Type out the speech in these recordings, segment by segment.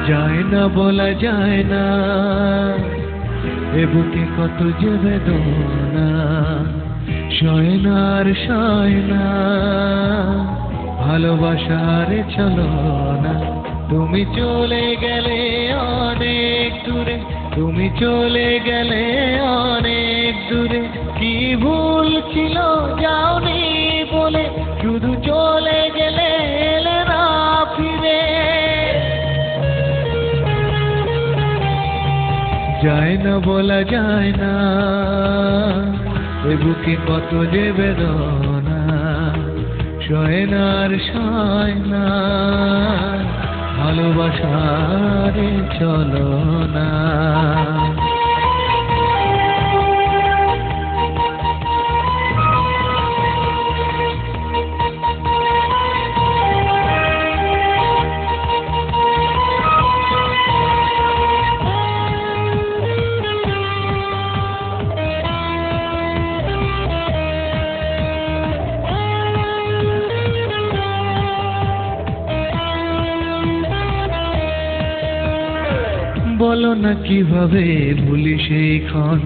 যায় না বলা যায় না, এ বুকে কত যে বেদনা, সয় না আর সয় না, ভালোবাসার চলো না। তুমি চলে গেলে অনেক দূরে, তুমি চলে গেলে অনেক দূরে, কি ভুল ছিল যাওনি বলে, শুধু চলে গেলে এলে না ফিরে। যায় না বলা যায় না, এ বুকে কত যে বেদনা, সয় না আর সয় না, ভালোবাসার চলো না। বলো না কিভাবে ভুলি সেই ক্ষণ,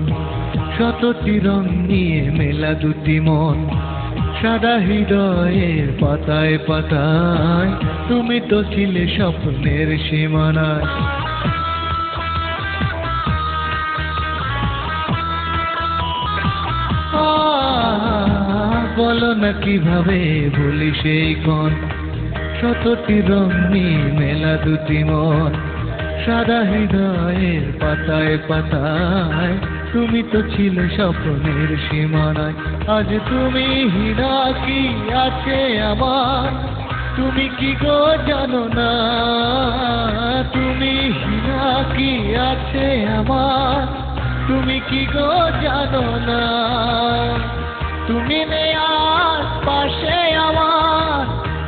শতটি রং নিয়ে মেলা দুটি মন, সাদা হৃদয়ের পাতায় পাতায়, তুমি তো ছিলে স্বপ্নের সীমানায়। বলো না কিভাবে ভুলি সেই ক্ষণ, শতটি রং নিয়ে মেলা দুটি মন, সাদা হৃদয়ের পাতায় পাতায়, তুমি তো ছিলে স্বপ্নের সীমানায়। আজ তুমি হীরা কি আছে আমার, তুমি কি গো জানো না, তুমি হীরা কি আছে আমার, তুমি কি গো জানো না। তুমি নেই আর পাশে আমার,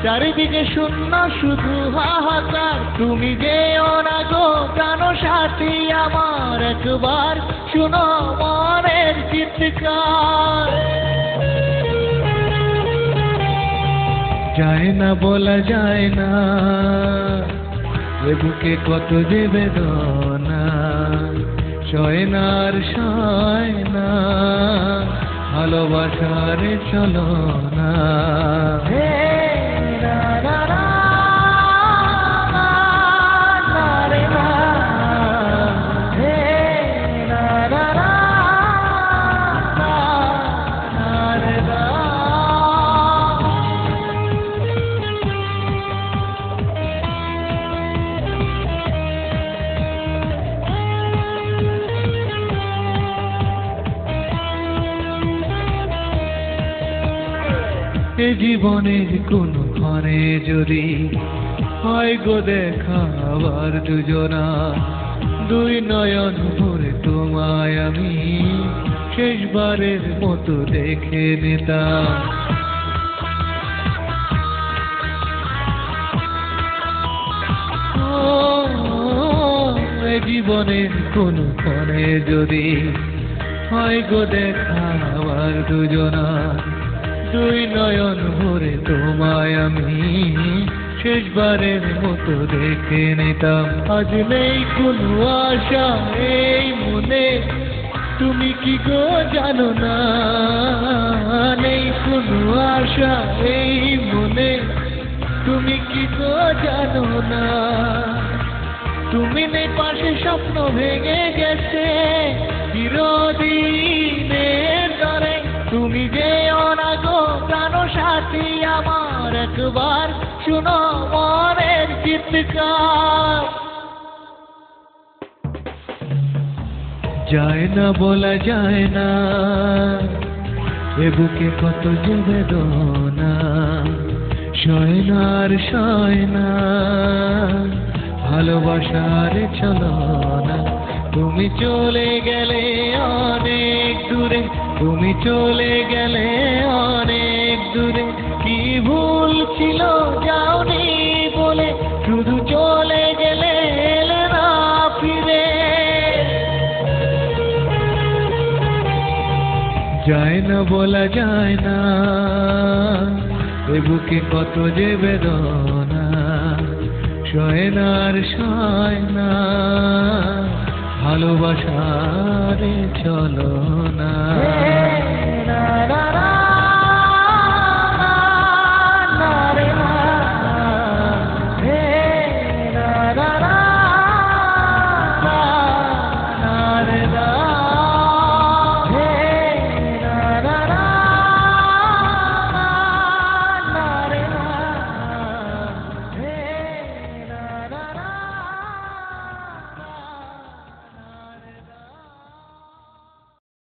চারিদিকে শূন্য শুধু হাহাকার, তুমি যেও না গো প্রাণ সাথী আমার, একবার শুনো মনের চিৎকার। যায় না বলা যায় না, এ বুকে কত যে বেদনা, সয় না আর সয় না, ভালোবাসার চলো না। এ জীবনের কোন ক্ষণে যদি হয় গো দেখা আবার দুজনা, দুই নয়ন ভরে তোমায় আমি শেষবারের মতো দেখে নিতাম। এ জীবনের কোন ক্ষণে যদি হয় গো দেখা আবার দুজনা, দুই নয়ন ভরে তোমায় আমি শেষবারের মতো দেখে নিতাম। আজ নেই কোনো আশা এই মনে, তুমি কি গো জানো না, নেই কোনো আশা এই মনে, তুমি কি গো জানো না। তুমি নেই পাশে, স্বপ্ন ভেঙে গেছে চিরদিনের তরে, তুমি যেও না গো প্রাণ সাথী আমার, একবার শুনো মনের চিৎকার। যায় না বলা যায় না, এ বুকে কত যে বেদনা, সয় না আর সয় না, ভালোবাসার চলো না। তুমি চলে গেলে অনেক দূরে, তুমি চলে গেলে অনেক দূরে, কি ভুল ছিল যাওনি বলে, শুধু চলে গেলে এলে না ফিরে। যায় না বলা যায় না, এ বুকে কত যে বেদনা, শয়নার শয়না ভালোবাসারে চলো না।